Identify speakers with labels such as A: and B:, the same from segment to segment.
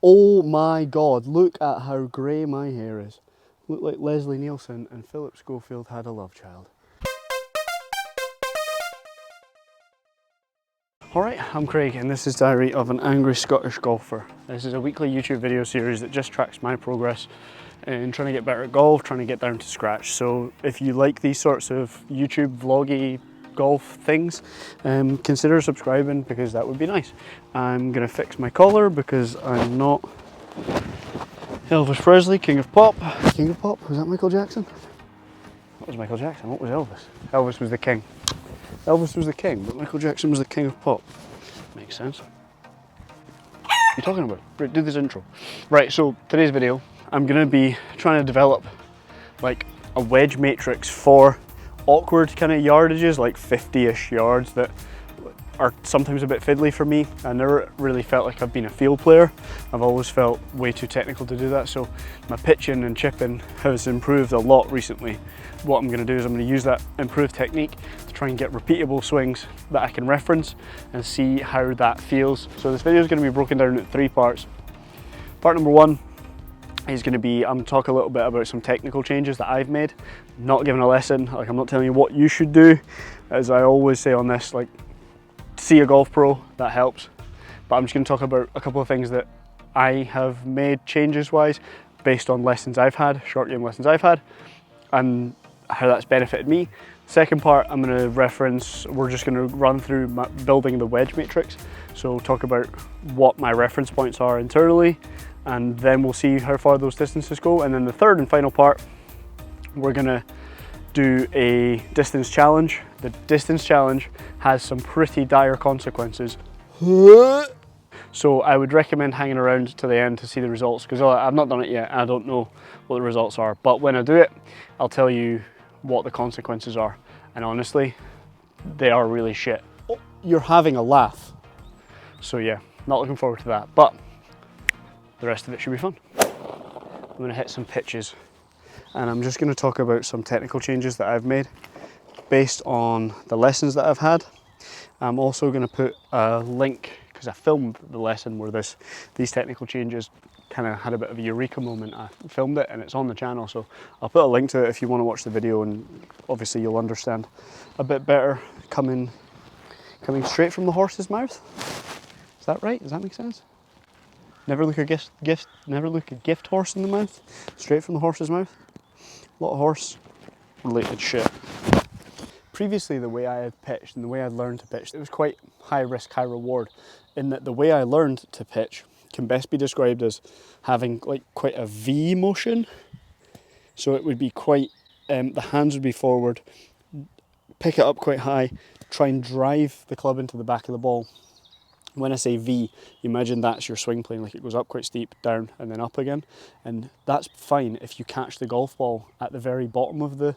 A: Oh my God, look at how grey my hair is. Look like Leslie Nielsen and Philip Schofield had a love child. Alright, I'm Craig and this is Diary of an Angry Scottish Golfer. This is a weekly YouTube video series that just tracks my progress in trying to get better at golf, trying to get down to scratch. So if you like these sorts of YouTube vloggy golf things, consider subscribing because that would be nice. I'm going to fix my collar because I'm not Elvis Presley, King of Pop. King of Pop? Was that Michael Jackson? What was Michael Jackson? What was Elvis? Elvis was the king. Elvis was the king, but Michael Jackson was the king of pop. Makes sense. What are you talking about? Right, do this intro. Right, so today's video, I'm gonna be trying to develop like a wedge matrix for awkward kind of yardages, like 50-ish yards that are sometimes a bit fiddly for me. I never really felt like I've been a field player. I've always felt way too technical to do that. So my pitching and chipping has improved a lot recently. What I'm gonna do is I'm gonna use that improved technique to try and get repeatable swings that I can reference and see how that feels. So this video is gonna be broken down into 3 parts. Part number 1 is going to be, I'm going to talk a little bit about some technical changes that I've made. Not giving a lesson, like I'm not telling you what you should do. As I always say on this, like, see a golf pro, that helps. But I'm just going to talk about a couple of things that I have made changes wise based on lessons I've had, short game lessons I've had, and how that's benefited me. Second part, I'm going to reference, we're just going to run through building the wedge matrix. So talk about what my reference points are internally, and then we'll see how far those distances go. And then the third and final part, we're going to do a distance challenge. The distance challenge has some pretty dire consequences. So I would recommend hanging around to the end to see the results, because I've not done it yet. I don't know what the results are, but when I do it, I'll tell you what the consequences are. And honestly, they are really shit. Oh, you're having a laugh. So yeah, not looking forward to that, but the rest of it should be fun. I'm gonna hit some pitches, and I'm just gonna talk about some technical changes that I've made based on the lessons that I've had. I'm also gonna put a link, because I filmed the lesson where these technical changes kind of had a bit of a eureka moment. I filmed it and it's on the channel, so I'll put a link to it if you want to watch the video, and obviously you'll understand a bit better coming straight from the horse's mouth. Is that right? Does that make sense? Never look a gift horse in the mouth. Straight from the horse's mouth. A lot of horse related shit. Previously, the way I had pitched and the way I learned to pitch, it was quite high risk, high reward, in that the way I learned to pitch can best be described as having like quite a V motion. So it would be quite, the hands would be forward, pick it up quite high, try and drive the club into the back of the ball. When I say V, you imagine that's your swing plane, like it goes up quite steep, down, and then up again. And that's fine if you catch the golf ball at the very bottom of the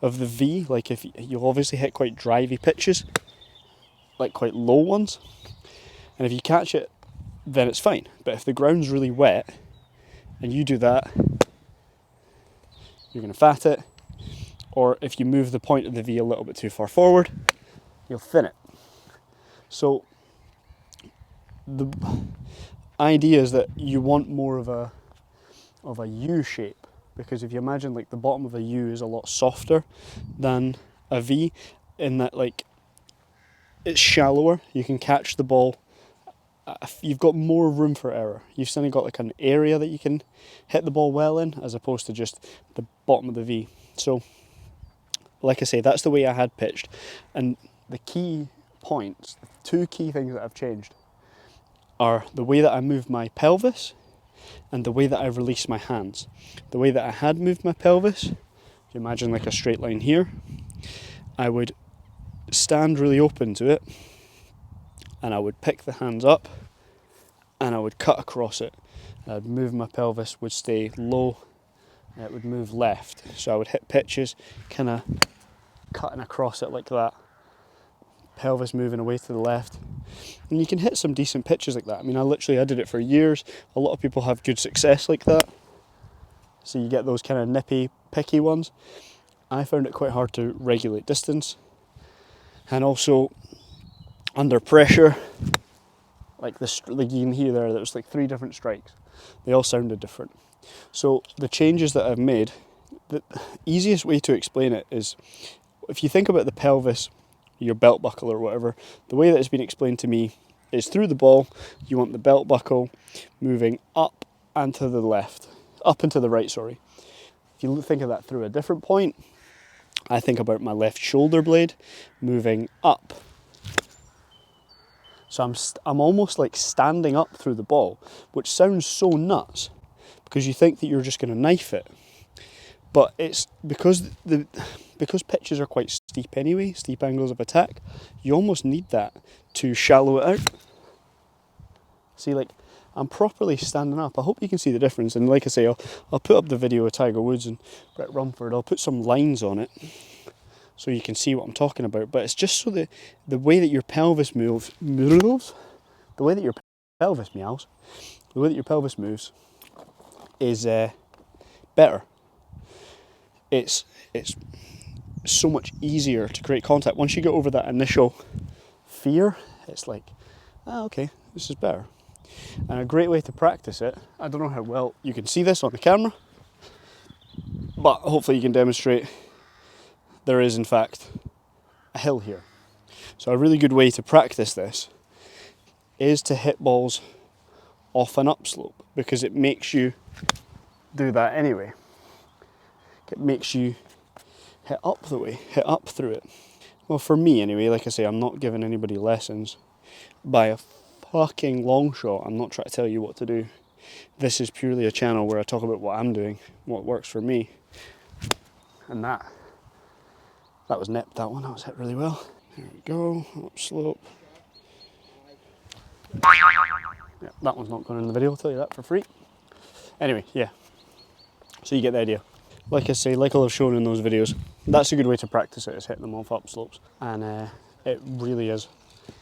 A: V. Like if you'll obviously hit quite drivey pitches, like quite low ones. And if you catch it, then it's fine. But if the ground's really wet and you do that, you're going to fat it. Or if you move the point of the V a little bit too far forward, you'll thin it. So the idea is that you want more of a U shape, because if you imagine like the bottom of a U is a lot softer than a V, in that like it's shallower, you can catch the ball, you've got more room for error. You've suddenly got like an area that you can hit the ball well in, as opposed to just the bottom of the V. So like I say, that's the way I had pitched. And the key points, the 2 key things that I've changed, are the way that I move my pelvis and the way that I release my hands. The way that I had moved my pelvis, if you imagine like a straight line here, I would stand really open to it, and I would pick the hands up and I would cut across it. I'd move my pelvis, would stay low, and it would move left. So I would hit pitches, kind of cutting across it like that. Pelvis moving away to the left. And you can hit some decent pitches like that. I mean, I did it for years. A lot of people have good success like that. So you get those kind of nippy, picky ones. I found it quite hard to regulate distance. And also, under pressure, like like you can hear there's like 3 different strikes. They all sounded different. So the changes that I've made, the easiest way to explain it is, if you think about the pelvis, your belt buckle or whatever, the way that it's been explained to me is through the ball, you want the belt buckle moving up and to the left, up and to the right, sorry. If you think of that through a different point, I think about my left shoulder blade moving up. So I'm almost like standing up through the ball, which sounds so nuts because you think that you're just going to knife it. But it's because pitches are quite steep anyway, steep angles of attack, you almost need that to shallow it out. See, like, I'm properly standing up. I hope you can see the difference. And like I say, I'll put up the video of Tiger Woods and Brett Rumford. I'll put some lines on it so you can see what I'm talking about. But it's just so that the way that your pelvis moves, the way that your pelvis moves is better. It's so much easier to create contact. Once you get over that initial fear, it's like, okay, this is better. And a great way to practice it, I don't know how well you can see this on the camera, but hopefully you can demonstrate there is in fact a hill here. So a really good way to practice this is to hit balls off an upslope, because it makes you do that anyway. It makes you hit up through it. Well, for me anyway, like I say, I'm not giving anybody lessons by a fucking long shot. I'm not trying to tell you what to do. This is purely a channel where I talk about what I'm doing, what works for me. And that was nipped, that one. That was hit really well. There we go, up slope. Yeah, that one's not going in the video, I'll tell you that for free. Anyway, yeah. So you get the idea. Like I say, like I'll have shown in those videos, that's a good way to practice it, is hitting them off up slopes. And it really has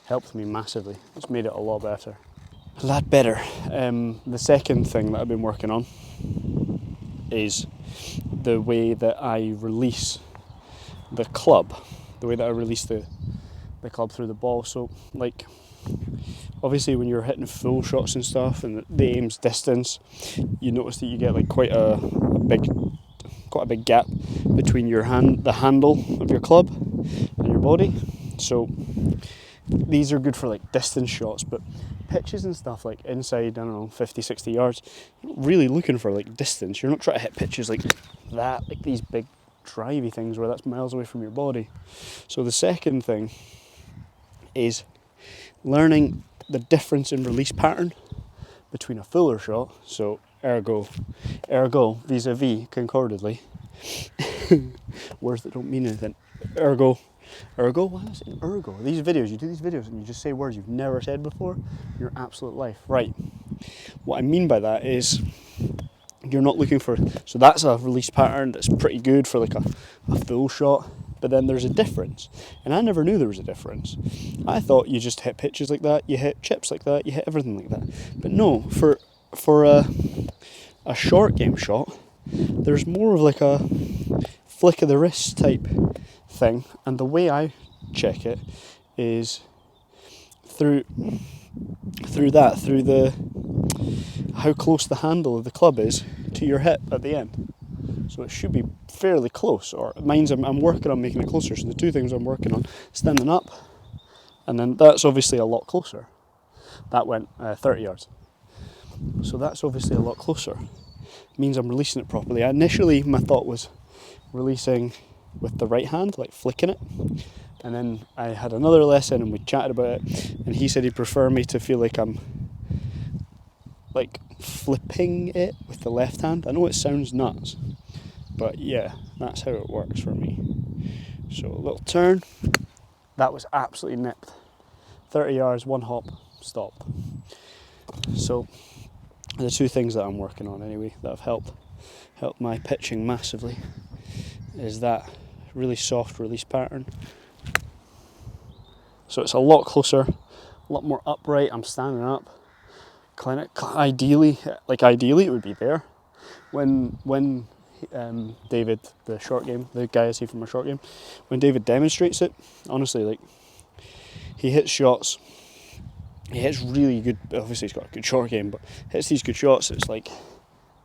A: helped me massively. It's made it a lot better. A lot better. The second thing that I've been working on is the way that I release the club. The way that I release the club through the ball. So, like, obviously when you're hitting full shots and stuff and the aim's distance, you notice that you get like quite a big gap between the handle of your club and your body. So these are good for like distance shots, but pitches and stuff like inside, I don't know, 50, 60 yards, you're not really looking for like distance. You're not trying to hit pitches like that, like these big drivey things where that's miles away from your body. So the second thing is learning the difference in release pattern between a fuller shot, so ergo, vis-a-vis, concordedly, words that don't mean anything, ergo, why am I saying ergo? You do these videos and you just say words you've never said before, your absolute life. Right, what I mean by that is, you're not looking for, so that's a release pattern that's pretty good for like a full shot, but then there's a difference, and I never knew there was a difference. I thought you just hit pitches like that, you hit chips like that, you hit everything like that, but no, for a short game shot, there's more of like a flick of the wrist type thing, and the way I check it is through how close the handle of the club is to your hip at the end. So it should be fairly close, or mine's I'm working on making it closer. So the two things I'm working on, standing up, and then that's obviously a lot closer. That went 30 yards. So that's obviously a lot closer. It means I'm releasing it properly. Initially my thought was releasing with the right hand, like flicking it. And then I had another lesson and we chatted about it, and he said he'd prefer me to feel like I'm like flipping it with the left hand. I know it sounds nuts, but yeah, that's how it works for me. So a little turn, that was absolutely nipped. 30 yards, one hop, stopped. So the two things that I'm working on anyway that have helped my pitching massively is that really soft release pattern. So it's a lot closer, a lot more upright. I'm standing up. Ideally it would be there. When David, the short game, the guy I see from a short game, when David demonstrates it, honestly, like, he hits shots he hits really good, obviously he's got a good short game, but hits these good shots. It's like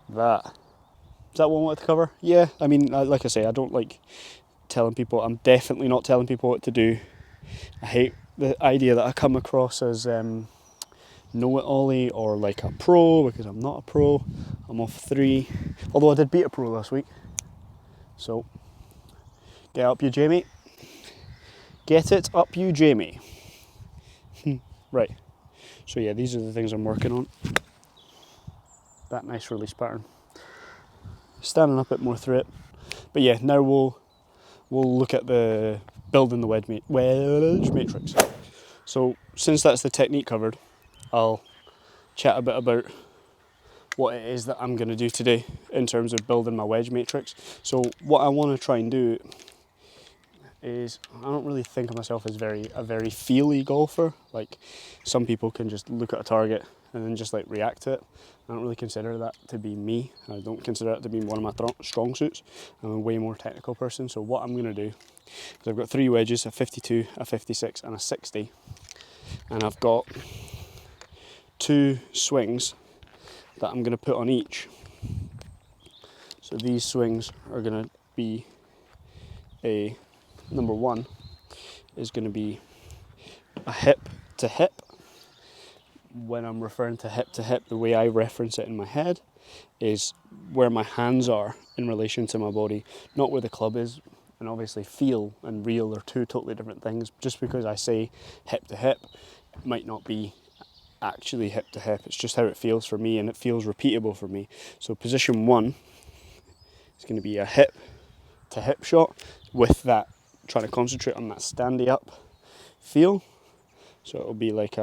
A: that. Is that what I wanted to cover? Yeah, I mean, like I say, I don't like telling people. I'm definitely not telling people what to do. I hate the idea that I come across as know-it-all-y or like a pro, because I'm not a pro. I'm off 3, although I did beat a pro last week. So, get up you Jamie. Get it up you Jamie. Right, so yeah, these are the things I'm working on. That nice release pattern. Standing a bit more through it. But yeah, now we'll look at the building the wedge matrix. So since that's the technique covered, I'll chat a bit about what it is that I'm going to do today in terms of building my wedge matrix. So what I want to try and do is, I don't really think of myself as a very feely golfer. Like some people can just look at a target and then just like react to it. I don't really consider that to be me. I don't consider that to be one of my strong suits. I'm a way more technical person. So what I'm going to do is I've got 3 wedges, a 52, a 56 and a 60. And I've got 2 swings that I'm going to put on each. So these swings are going to be number 1 is going to be a hip to hip. When I'm referring to hip, the way I reference it in my head is where my hands are in relation to my body, not where the club is. And obviously feel and real are 2 totally different things. Just because I say hip to hip, it might not be actually hip to hip. It's just how it feels for me, and it feels repeatable for me. So position 1 is going to be a hip to hip shot with that, trying to concentrate on that standy up feel. So it'll be like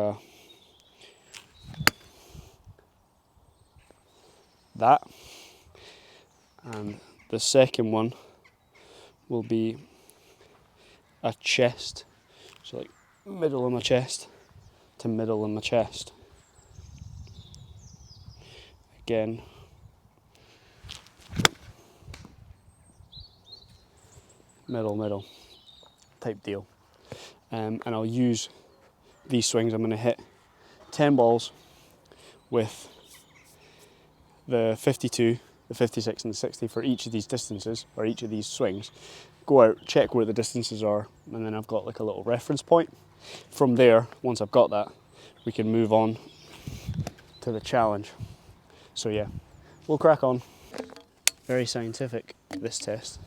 A: that. And the second one will be a chest, so like middle of my chest to middle of my chest. Again, middle type deal. And I'll use these swings. I'm going to hit 10 balls with the 52, the 56 and the 60 for each of these distances, or each of these swings. Go out, check where the distances are, and then I've got like a little reference point. From there, once I've got that, we can move on to the challenge. So yeah, we'll crack on. Very scientific, this test,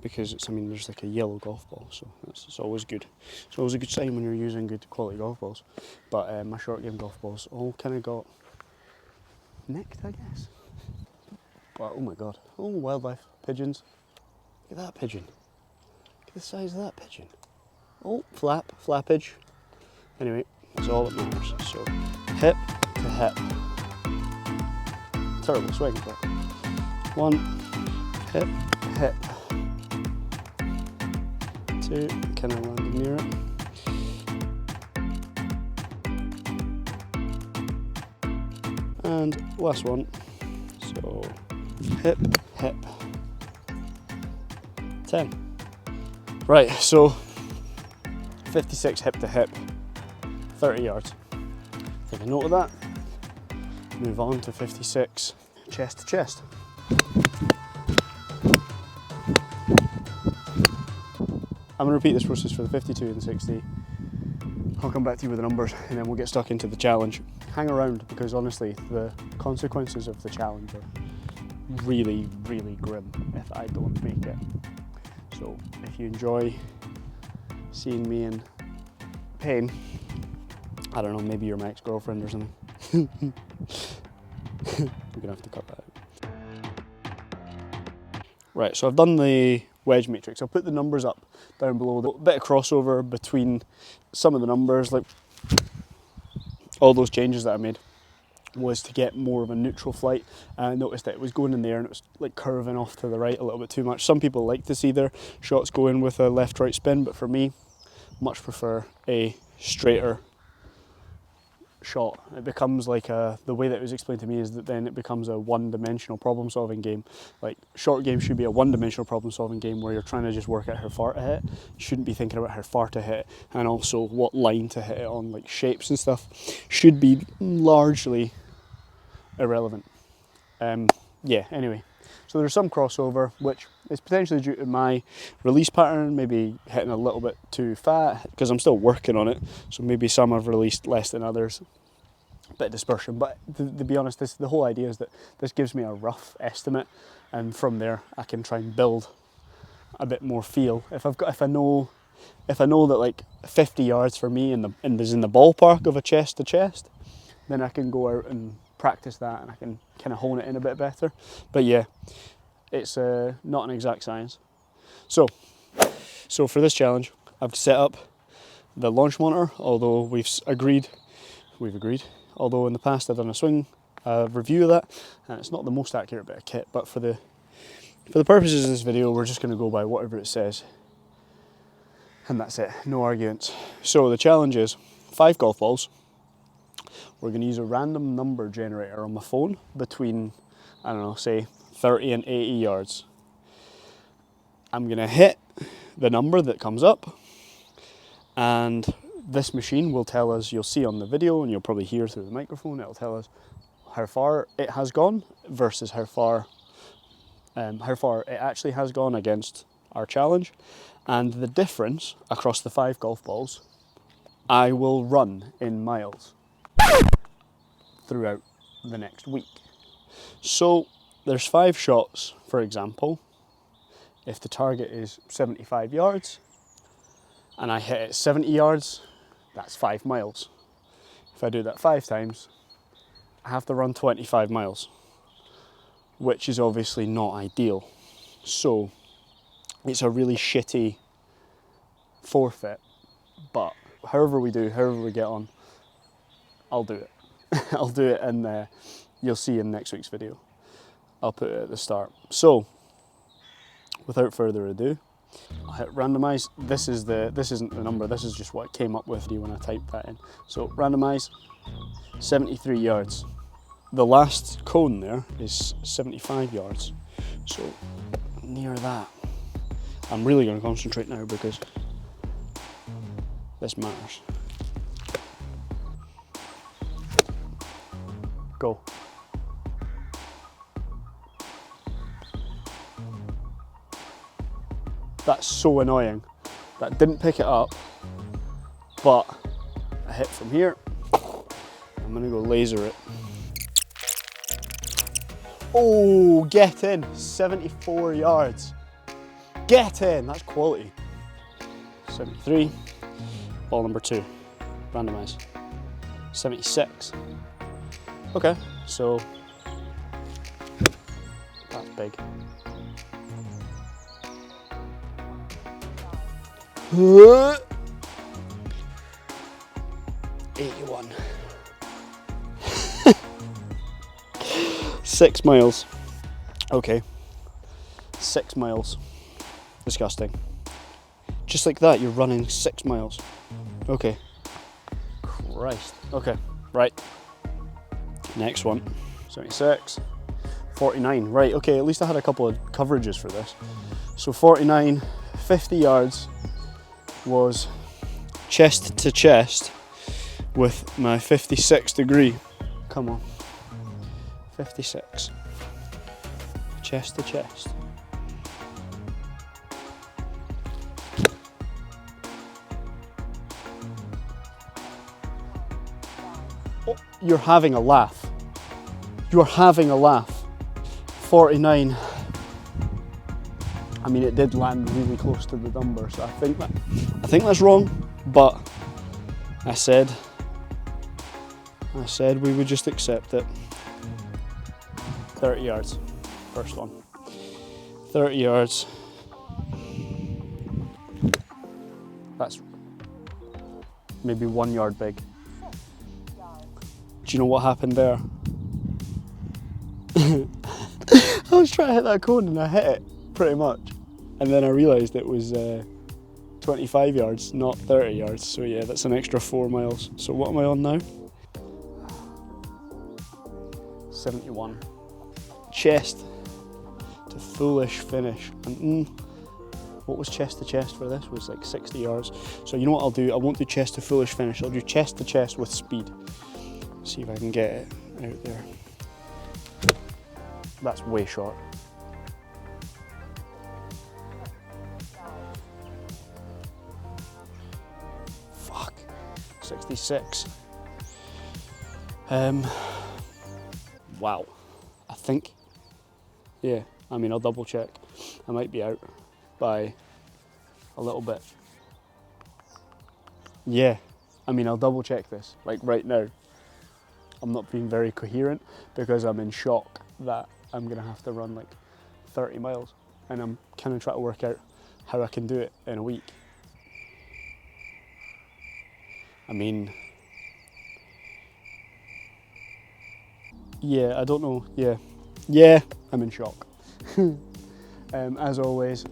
A: because there's like a yellow golf ball, so it's always good. It's always a good sign when you're using good quality golf balls. But my short game golf balls all kind of got nicked, I guess. But oh my god, oh, wildlife, pigeons. Look at that pigeon. Look at the size of that pigeon. Oh, flappage. Anyway, that's all that matters. So, hip to hip. Terrible swing, but 1, hip, hip. 2, kind of landed near it. And last one. So, hip, hip. 10. Right, so 56 hip to hip, 30 yards. Take a note of that. Move on to 56 chest to chest. I'm going to repeat this process for the 52 and the 60. I'll come back to you with the numbers and then we'll get stuck into the challenge. Hang around, because honestly the consequences of the challenge are really, really grim if I don't make it. So if you enjoy seeing me in pain, I don't know, maybe you're my ex-girlfriend or something. I'm gonna have to cut that out. Right, so I've done the wedge matrix. I'll put the numbers up down below. A bit of crossover between some of the numbers, like all those changes that I made was to get more of a neutral flight. I noticed that it was going in there and it was like curving off to the right a little bit too much. Some people like to see their shots go in with a left-right spin, but for me, much prefer a straighter shot. It becomes like the way that it was explained to me is that then it becomes a one-dimensional problem solving game. Like short games should be a one-dimensional problem solving game where you're trying to just work out how far to hit. You shouldn't be thinking about how far to hit and also what line to hit it on, like shapes and stuff should be largely irrelevant. Yeah, anyway. So there's some crossover, which is potentially due to my release pattern, maybe hitting a little bit too fat, because I'm still working on it. So maybe some I've released less than others, a bit of dispersion. But to be honest, the whole idea is that this gives me a rough estimate, and from there I can try and build a bit more feel. If I know that like 50 yards for me is in the ballpark of a chest to chest, then I can go out and practice that and I can kind of hone it in a bit better. But yeah, it's not an exact science. So for this challenge, I've set up the launch monitor, although we've agreed, although in the past I've done a swing review of that, and it's not the most accurate bit of kit, but for the purposes of this video, we're just going to go by whatever it says. And that's it, no arguments. So the challenge is 5 golf balls. We're going to use a random number generator on my phone between, I don't know, say 30 and 80 yards. I'm going to hit the number that comes up, and this machine will tell us, you'll see on the video and you'll probably hear through the microphone, it'll tell us how far it has gone versus how far it actually has gone against our challenge, and the difference across the 5 golf balls I will run in miles throughout the next week. So there's 5 shots, for example. If the target is 75 yards and I hit it 70 yards, that's 5 miles. If I do that 5 times, I have to run 25 miles, which is obviously not ideal. So it's a really shitty forfeit, but however we get on, I'll do it. I'll do it, and you'll see in next week's video. I'll put it at the start. So, without further ado, I'll hit randomize. This isn't the number, this is just what I came up with when I typed that in. So, randomize, 73 yards. The last cone there is 75 yards. So, near that. I'm really going to concentrate now because this matters. Go. That's so annoying. That didn't pick it up, but I hit from here. I'm gonna go laser it. Oh, get in, 74 yards. Get in, that's quality. 73, ball number 2, randomize. 76. Okay, so that's big. 81. 6 miles. Okay, 6 miles. Disgusting. Just like that, you're running 6 miles. Okay. Christ. Okay, right. Next one. 76. 49. Right, okay, at least I had a couple of coverages for this. So 49, 50 yards was chest to chest with my 56 degree. Come on. 56. Chest to chest. Oh, you're having a laugh. You're having a laugh. 49. I mean, it did land really close to the number, so I think that's wrong, but I said we would just accept it. 30 yards, first one. 30 yards. That's maybe 1 yard big. Do you know what happened there? I was trying to hit that cone and I hit it, pretty much. And then I realised it was 25 yards, not 30 yards. So yeah, that's an extra 4 miles. So what am I on now? 71. Chest to foolish finish. And what was chest to chest for this? Was like 60 yards. So you know what I'll do? I won't do chest to foolish finish. I'll do chest to chest with speed. See if I can get it out there. That's way short. Fuck. 66. Wow. I think. Yeah, I mean, I'll double check. I might be out by a little bit. Yeah, I mean, I'll double check this, like right now. I'm not being very coherent because I'm in shock that I'm gonna have to run like 30 miles, and I'm kind of trying to work out how I can do it in a week. I mean, yeah, I don't know, yeah, I'm in shock. As always,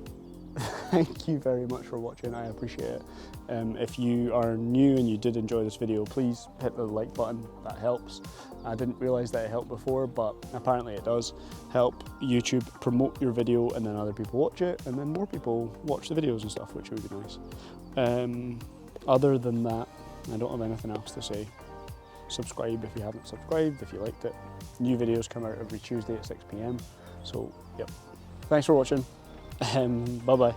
A: thank you very much for watching, I appreciate it. If you are new and you did enjoy this video, please hit the like button, that helps. I didn't realise that it helped before, but apparently it does help YouTube promote your video, and then other people watch it, and then more people watch the videos and stuff, which would be nice. Other than that, I don't have anything else to say. Subscribe if you haven't subscribed, if you liked it. New videos come out every Tuesday at 6 PM. So, yep. Thanks for watching. Bye-bye.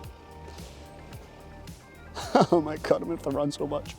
A: Oh my god, I'm going to have to run so much.